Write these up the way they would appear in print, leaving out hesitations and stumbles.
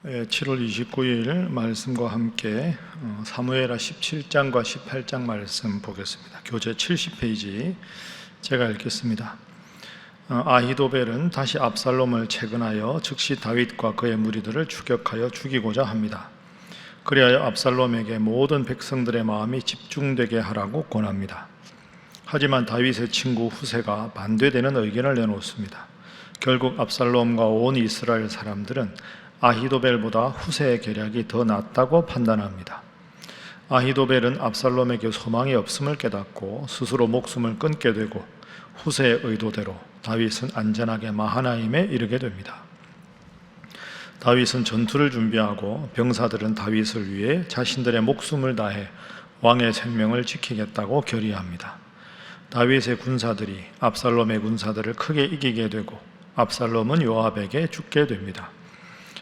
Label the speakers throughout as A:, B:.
A: 7월 29일 말씀과 함께 사무엘하 17장과 18장 말씀 보겠습니다. 교재 70페이지 제가 읽겠습니다. 아히도벨은 다시 압살롬을 채근하여 즉시 다윗과 그의 무리들을 추격하여 죽이고자 합니다. 그리하여 압살롬에게 모든 백성들의 마음이 집중되게 하라고 권합니다. 하지만 다윗의 친구 후세가 반대되는 의견을 내놓습니다. 결국 압살롬과 온 이스라엘 사람들은 아히도벨보다 후세의 계략이 더 낫다고 판단합니다. 아히도벨은 압살롬에게 소망이 없음을 깨닫고 스스로 목숨을 끊게 되고 후세의 의도대로 다윗은 안전하게 마하나임에 이르게 됩니다. 다윗은 전투를 준비하고 병사들은 다윗을 위해 자신들의 목숨을 다해 왕의 생명을 지키겠다고 결의합니다. 다윗의 군사들이 압살롬의 군사들을 크게 이기게 되고 압살롬은 요압에게 죽게 됩니다.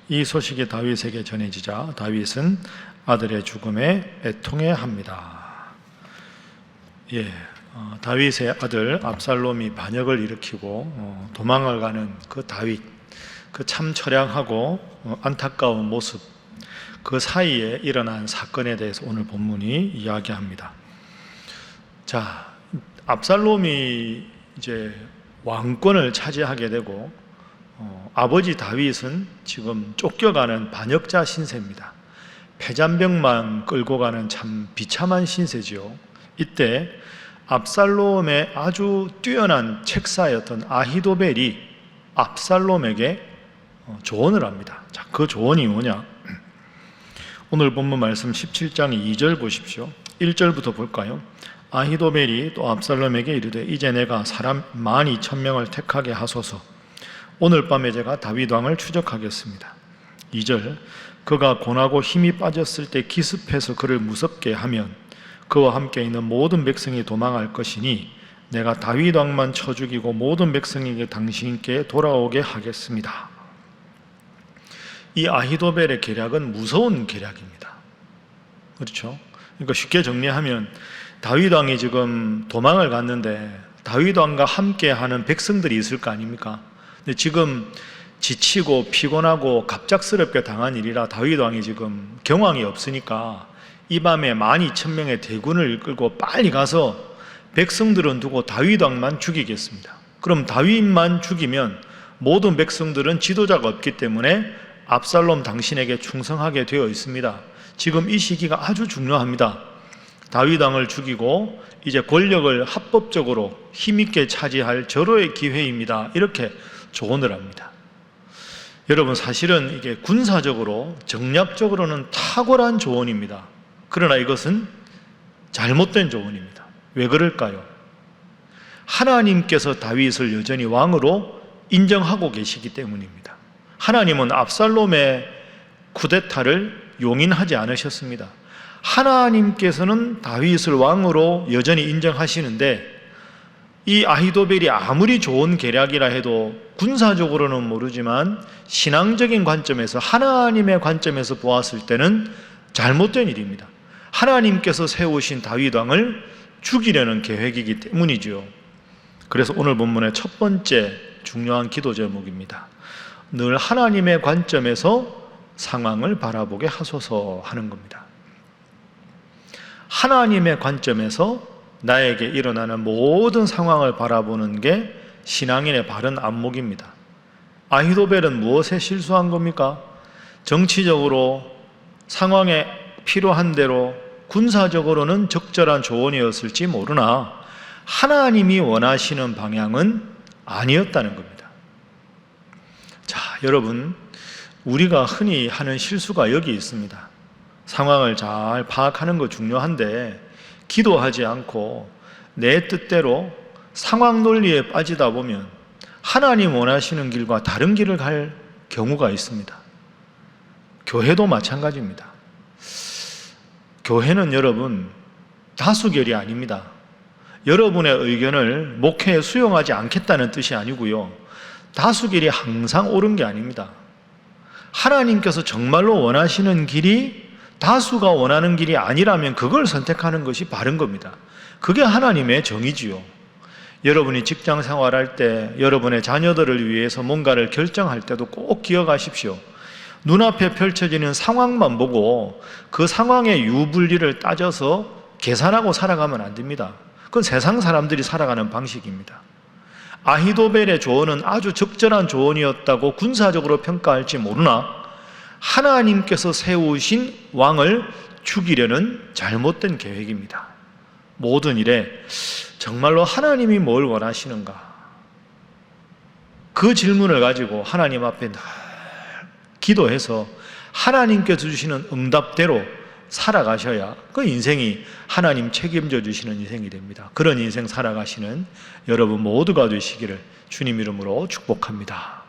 A: 이 소식이 다윗에게 전해지자 다윗은 아들의 죽음에 애통해합니다. 다윗의 아들 압살롬이 반역을 일으키고 도망을 가는 그 다윗, 그 참 처량하고 안타까운 모습, 그 사이에 일어난 사건에 대해서 오늘 본문이 이야기합니다. 자, 압살롬이 이제 왕권을 차지하게 되고 아버지 다윗은 지금 쫓겨가는 반역자 신세입니다. 패잔병만 끌고 가는 참 비참한 신세지요. 이때 압살롬의 아주 뛰어난 책사였던 아히도벨이 압살롬에게 조언을 합니다. 자, 그 조언이 뭐냐? 오늘 본문 말씀 17장 2절 보십시오. 1절부터 볼까요? 아히도벨이 또 압살롬에게 이르되 이제 내가 사람 12,000명을 택하게 하소서. 오늘 밤에 제가 다윗 왕을 추적하겠습니다. 2절 그가 고나고 힘이 빠졌을 때 기습해서 그를 무섭게 하면 그와 함께 있는 모든 백성이 도망할 것이니 내가 다윗 왕만 쳐 죽이고 모든 백성에게 당신께 돌아오게 하겠습니다. 이 아히도벨의 계략은 무서운 계략입니다. 그렇죠? 그러니까 쉽게 정리하면 다윗 왕이 지금 도망을 갔는데 다윗 왕과 함께 하는 백성들이 있을 거 아닙니까? 근데 지금 지치고 피곤하고 갑작스럽게 당한 일이라 다윗 왕이 지금 경황이 없으니까 이 밤에 12,000명의 대군을 이끌고 빨리 가서 백성들은 두고 다윗 왕만 죽이겠습니다. 그럼 다윗만 죽이면 모든 백성들은 지도자가 없기 때문에 압살롬 당신에게 충성하게 되어 있습니다. 지금 이 시기가 아주 중요합니다. 다윗 왕을 죽이고 이제 권력을 합법적으로 힘있게 차지할 절호의 기회입니다. 이렇게 조언을 합니다. 여러분, 사실은 이게 군사적으로 정략적으로는 탁월한 조언입니다. 그러나 이것은 잘못된 조언입니다. 왜 그럴까요? 하나님께서 다윗을 여전히 왕으로 인정하고 계시기 때문입니다. 하나님은 압살롬의 쿠데타를 용인하지 않으셨습니다. 하나님께서는 다윗을 왕으로 여전히 인정하시는데 이 아히도벨이 아무리 좋은 계략이라 해도 군사적으로는 모르지만 신앙적인 관점에서 하나님의 관점에서 보았을 때는 잘못된 일입니다. 하나님께서 세우신 다윗 왕을 죽이려는 계획이기 때문이죠. 그래서 오늘 본문의 첫 번째 중요한 기도 제목입니다. 늘 하나님의 관점에서 상황을 바라보게 하소서 하는 겁니다. 하나님의 관점에서 나에게 일어나는 모든 상황을 바라보는 게 신앙인의 바른 안목입니다. 아히도벨은 무엇에 실수한 겁니까? 정치적으로 상황에 필요한 대로 군사적으로는 적절한 조언이었을지 모르나 하나님이 원하시는 방향은 아니었다는 겁니다. 자, 여러분, 우리가 흔히 하는 실수가 여기 있습니다. 상황을 잘 파악하는 거 중요한데 기도하지 않고 내 뜻대로 상황 논리에 빠지다 보면 하나님 원하시는 길과 다른 길을 갈 경우가 있습니다. 교회도 마찬가지입니다. 교회는 여러분 다수결이 아닙니다. 여러분의 의견을 목회에 수용하지 않겠다는 뜻이 아니고요. 다수결이 항상 옳은 게 아닙니다. 하나님께서 정말로 원하시는 길이 다수가 원하는 길이 아니라면 그걸 선택하는 것이 바른 겁니다. 그게 하나님의 정의지요. 여러분이 직장 생활할 때 여러분의 자녀들을 위해서 뭔가를 결정할 때도 꼭 기억하십시오. 눈앞에 펼쳐지는 상황만 보고 그 상황의 유불리를 따져서 계산하고 살아가면 안 됩니다. 그건 세상 사람들이 살아가는 방식입니다. 아히도벨의 조언은 아주 적절한 조언이었다고 군사적으로 평가할지 모르나 하나님께서 세우신 왕을 죽이려는 잘못된 계획입니다. 모든 일에 정말로 하나님이 뭘 원하시는가? 그 질문을 가지고 하나님 앞에 늘 기도해서 하나님께서 주시는 응답대로 살아가셔야 그 인생이 하나님 책임져 주시는 인생이 됩니다. 그런 인생 살아가시는 여러분 모두가 되시기를 주님 이름으로 축복합니다.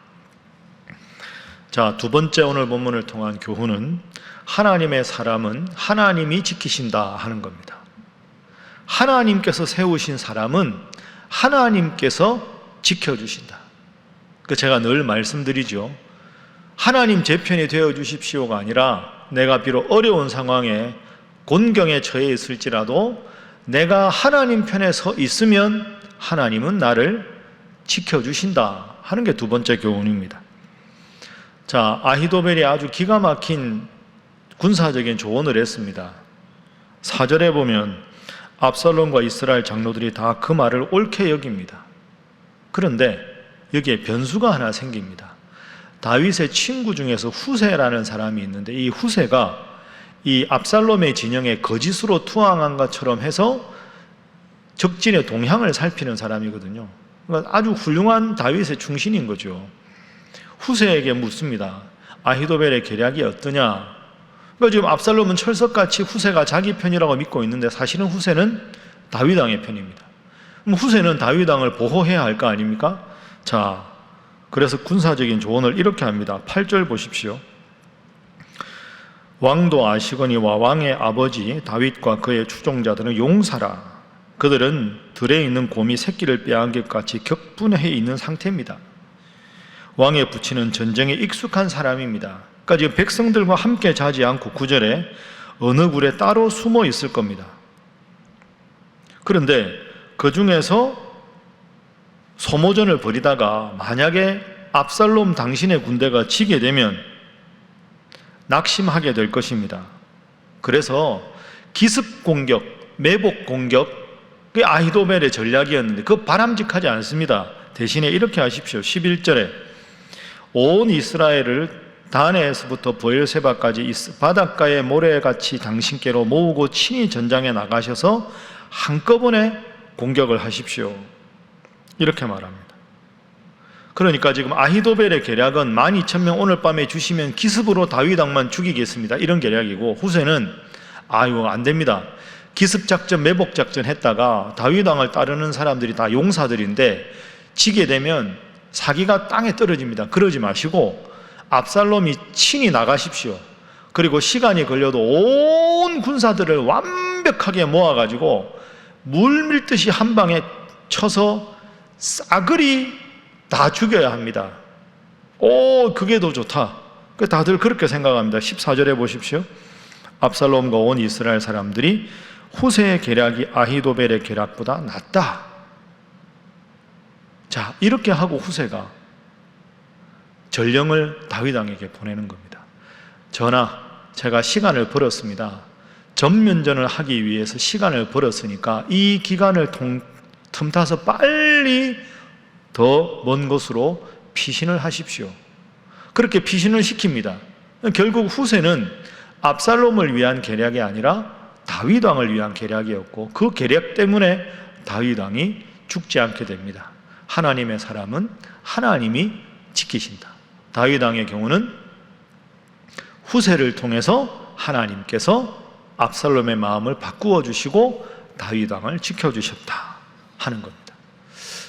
A: 자, 두 번째 오늘 본문을 통한 교훈은 하나님의 사람은 하나님이 지키신다 하는 겁니다. 하나님께서 세우신 사람은 하나님께서 지켜주신다. 제가 늘 말씀드리죠. 하나님 제 편이 되어 주십시오가 아니라 내가 비록 어려운 상황에 곤경에 처해 있을지라도 내가 하나님 편에 서 있으면 하나님은 나를 지켜주신다 하는 게 두 번째 교훈입니다. 자, 아히도벨이 아주 기가 막힌 군사적인 조언을 했습니다. 4절에 보면 압살롬과 이스라엘 장로들이 다 그 말을 옳게 여깁니다. 그런데 여기에 변수가 하나 생깁니다. 다윗의 친구 중에서 후세라는 사람이 있는데 이 후세가 이 압살롬의 진영에 거짓으로 투항한 것처럼 해서 적진의 동향을 살피는 사람이거든요. 그러니까 아주 훌륭한 다윗의 충신인 거죠. 후세에게 묻습니다. 아히도벨의 계략이 어떠냐? 그러니까 지금 압살롬은 철석같이 후세가 자기 편이라고 믿고 있는데 사실은 후세는 다윗 왕의 편입니다. 그럼 후세는 다윗 왕을 보호해야 할 거 아닙니까? 자, 그래서 군사적인 조언을 이렇게 합니다. 8절 보십시오. 왕도 아시거니와 왕의 아버지 다윗과 그의 추종자들은 용사라. 그들은 들에 있는 곰이 새끼를 빼앗은 것 같이 격분해 있는 상태입니다. 왕의 부친은 전쟁에 익숙한 사람입니다. 그러니까 지금 백성들과 함께 자지 않고 9절에 어느 굴에 따로 숨어 있을 겁니다. 그런데 그 중에서 소모전을 벌이다가 만약에 압살롬 당신의 군대가 지게 되면 낙심하게 될 것입니다. 그래서 기습 공격, 매복 공격, 그게 아히도벨의 전략이었는데 그거 바람직하지 않습니다. 대신에 이렇게 하십시오. 11절에 온 이스라엘을 단에서부터 브엘세바까지 바닷가의 모래같이 당신께로 모으고 친히 전장에 나가셔서 한꺼번에 공격을 하십시오. 이렇게 말합니다. 그러니까 지금 아히도벨의 계략은 12,000명 오늘 밤에 주시면 기습으로 다윗 왕만 죽이겠습니다. 이런 계략이고 후세는 아유 안 됩니다. 기습작전, 매복작전 했다가 다윗 왕을 따르는 사람들이 다 용사들인데 지게 되면 사기가 땅에 떨어집니다. 그러지 마시고 압살롬이 친히 나가십시오. 그리고 시간이 걸려도 온 군사들을 완벽하게 모아가지고 물 밀듯이 한 방에 쳐서 싸그리 다 죽여야 합니다. 오, 그게 더 좋다. 다들 그렇게 생각합니다. 14절에 보십시오. 압살롬과 온 이스라엘 사람들이 후세의 계략이 아히도벨의 계략보다 낫다. 자, 이렇게 하고 후세가 전령을 다윗 왕에게 보내는 겁니다. 전하, 제가 시간을 벌었습니다. 전면전을 하기 위해서 시간을 벌었으니까 이 기간을 틈타서 빨리 더 먼 곳으로 피신을 하십시오. 그렇게 피신을 시킵니다. 결국 후세는 압살롬을 위한 계략이 아니라 다윗 왕을 위한 계략이었고 그 계략 때문에 다윗 왕이 죽지 않게 됩니다. 하나님의 사람은 하나님이 지키신다. 다윗 왕의 경우는 후세를 통해서 하나님께서 압살롬의 마음을 바꾸어 주시고 다윗 왕을 지켜주셨다 하는 겁니다.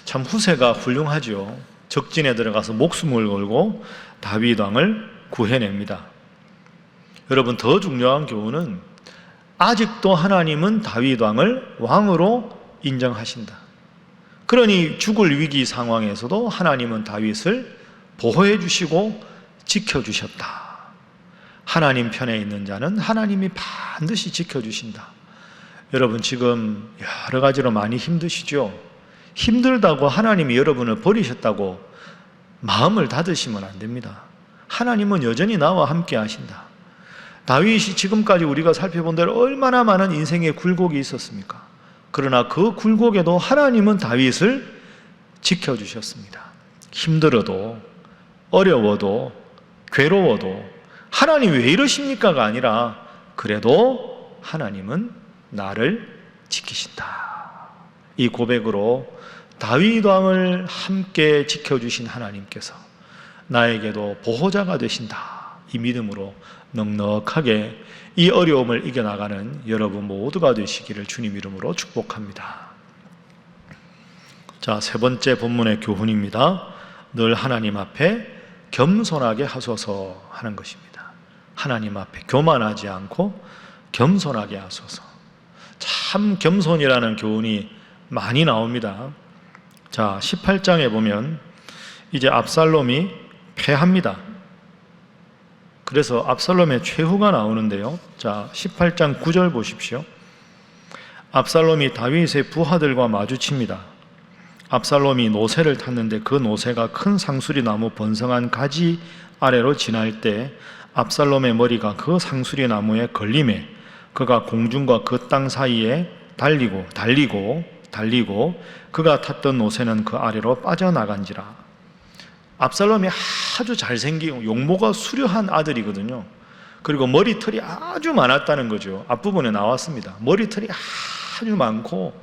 A: 참 후세가 훌륭하죠. 적진에 들어가서 목숨을 걸고 다윗 왕을 구해냅니다. 여러분, 더 중요한 교훈은 아직도 하나님은 다윗 왕을 왕으로 인정하신다. 그러니 죽을 위기 상황에서도 하나님은 다윗을 보호해 주시고 지켜주셨다. 하나님 편에 있는 자는 하나님이 반드시 지켜주신다. 여러분, 지금 여러 가지로 많이 힘드시죠? 힘들다고 하나님이 여러분을 버리셨다고 마음을 닫으시면 안 됩니다. 하나님은 여전히 나와 함께 하신다. 다윗이 지금까지 우리가 살펴본 대로 얼마나 많은 인생의 굴곡이 있었습니까? 그러나 그 굴곡에도 하나님은 다윗을 지켜주셨습니다. 힘들어도, 어려워도, 괴로워도 하나님 왜 이러십니까가 아니라 그래도 하나님은 나를 지키신다. 이 고백으로 다윗 왕을 함께 지켜주신 하나님께서 나에게도 보호자가 되신다. 이 믿음으로 넉넉하게 이 어려움을 이겨나가는 여러분 모두가 되시기를 주님 이름으로 축복합니다. 자, 세 번째 본문의 교훈입니다. 늘 하나님 앞에 겸손하게 하소서 하는 것입니다. 하나님 앞에 교만하지 않고 겸손하게 하소서. 참 겸손이라는 교훈이 많이 나옵니다. 자, 18장에 보면 이제 압살롬이 패합니다. 그래서 압살롬의 최후가 나오는데요. 자, 18장 9절 보십시오. 압살롬이 다윗의 부하들과 마주칩니다. 압살롬이 노새를 탔는데 그 노새가 큰 상수리 나무 번성한 가지 아래로 지날 때 압살롬의 머리가 그 상수리 나무에 걸림에 그가 공중과 그 땅 사이에 달리고 그가 탔던 노새는 그 아래로 빠져나간지라. 압살롬이 아주 잘생기고 용모가 수려한 아들이거든요. 그리고 머리털이 아주 많았다는 거죠. 앞부분에 나왔습니다. 머리털이 아주 많고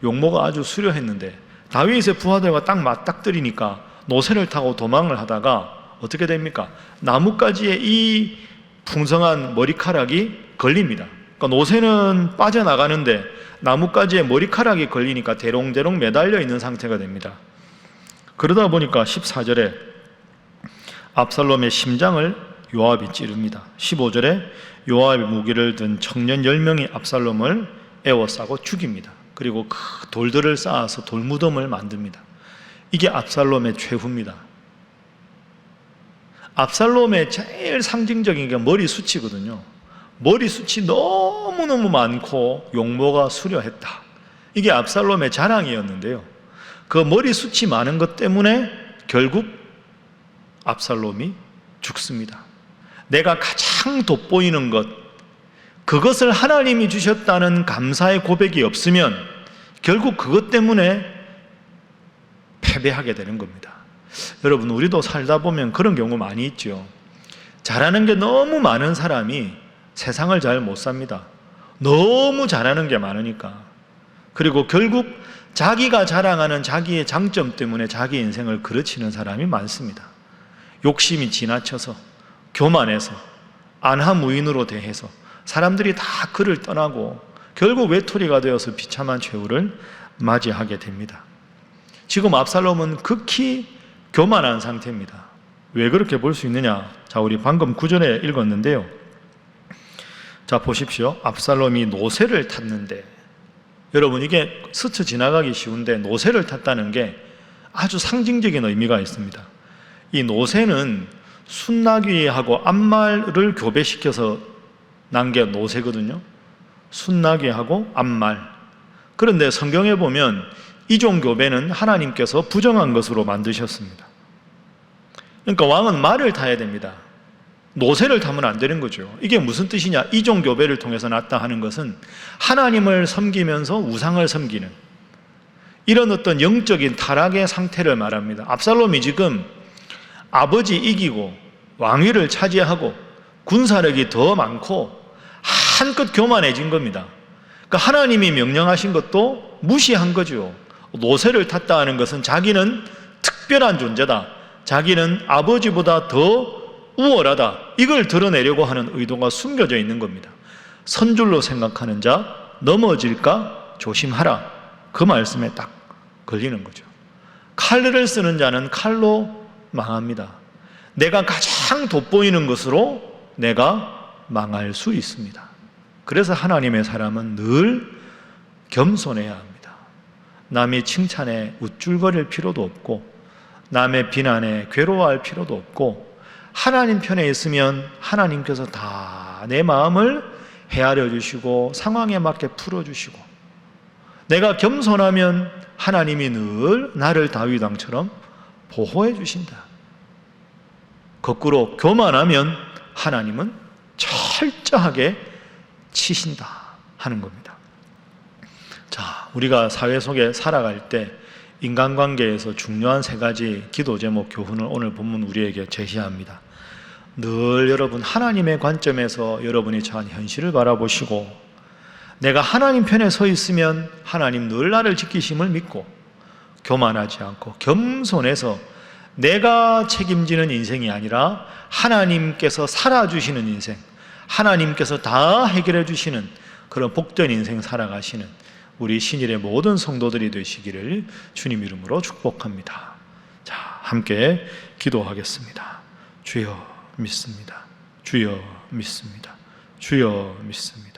A: 용모가 아주 수려했는데 다윗의 부하들과 딱 맞닥뜨리니까 노새를 타고 도망을 하다가 어떻게 됩니까? 나뭇가지에 이 풍성한 머리카락이 걸립니다. 그러니까 노새는 빠져나가는데 나뭇가지에 머리카락이 걸리니까 대롱대롱 매달려 있는 상태가 됩니다. 그러다 보니까 14절에 압살롬의 심장을 요압이 찌릅니다. 15절에 요압의 무기를 든 청년 10명이 압살롬을 에워싸고 죽입니다. 그리고 그 돌들을 쌓아서 돌무덤을 만듭니다. 이게 압살롬의 최후입니다. 압살롬의 제일 상징적인 게 머리숱이거든요. 머리숱이 너무너무 많고 용모가 수려했다. 이게 압살롬의 자랑이었는데요. 그 머리숱이 많은 것 때문에 결국 압살롬이 죽습니다. 내가 가장 돋보이는 것, 그것을 하나님이 주셨다는 감사의 고백이 없으면 결국 그것 때문에 패배하게 되는 겁니다. 여러분, 우리도 살다 보면 그런 경우 많이 있죠. 잘하는 게 너무 많은 사람이 세상을 잘 못 삽니다. 너무 잘하는 게 많으니까. 그리고 결국 자기가 자랑하는 자기의 장점 때문에 자기 인생을 그르치는 사람이 많습니다. 욕심이 지나쳐서, 교만해서, 안하무인으로 대해서 사람들이 다 그를 떠나고 결국 외톨이가 되어서 비참한 최후를 맞이하게 됩니다. 지금 압살롬은 극히 교만한 상태입니다. 왜 그렇게 볼 수 있느냐? 자, 우리 방금 9절에 읽었는데요. 자, 보십시오. 압살롬이 노새를 탔는데, 여러분, 이게 스쳐 지나가기 쉬운데 노새를 탔다는 게 아주 상징적인 의미가 있습니다. 이 노새는 순나귀하고 암말을 교배시켜서 난 게 노새거든요. 순나귀하고 암말. 그런데 성경에 보면 이종 교배는 하나님께서 부정한 것으로 만드셨습니다. 그러니까 왕은 말을 타야 됩니다. 노새를 타면 안 되는 거죠. 이게 무슨 뜻이냐? 이종 교배를 통해서 났다 하는 것은 하나님을 섬기면서 우상을 섬기는 이런 어떤 영적인 타락의 상태를 말합니다. 압살롬이 지금 아버지 이기고 왕위를 차지하고 군사력이 더 많고 한껏 교만해진 겁니다. 그러니까 하나님이 명령하신 것도 무시한 거죠. 노새를 탔다 하는 것은 자기는 특별한 존재다. 자기는 아버지보다 더 우월하다. 이걸 드러내려고 하는 의도가 숨겨져 있는 겁니다. 선줄로 생각하는 자 넘어질까 조심하라. 그 말씀에 딱 걸리는 거죠. 칼을 쓰는 자는 칼로 망합니다. 내가 가장 돋보이는 것으로 내가 망할 수 있습니다. 그래서 하나님의 사람은 늘 겸손해야 합니다. 남의 칭찬에 우쭐거릴 필요도 없고 남의 비난에 괴로워할 필요도 없고 하나님 편에 있으면 하나님께서 다 내 마음을 헤아려 주시고 상황에 맞게 풀어주시고 내가 겸손하면 하나님이 늘 나를 다윗 왕처럼 보호해 주신다. 거꾸로 교만하면 하나님은 철저하게 치신다 하는 겁니다. 자, 우리가 사회 속에 살아갈 때 인간관계에서 중요한 세 가지 기도 제목 교훈을 오늘 본문 우리에게 제시합니다. 늘 여러분 하나님의 관점에서 여러분이 처한 현실을 바라보시고, 내가 하나님 편에 서 있으면 하나님 늘 나를 지키심을 믿고, 교만하지 않고 겸손해서 내가 책임지는 인생이 아니라 하나님께서 살아주시는 인생, 하나님께서 다 해결해 주시는 그런 복된 인생 살아가시는 우리 신일의 모든 성도들이 되시기를 주님 이름으로 축복합니다. 자, 함께 기도하겠습니다. 주여 믿습니다. 주여 믿습니다. 주여 믿습니다.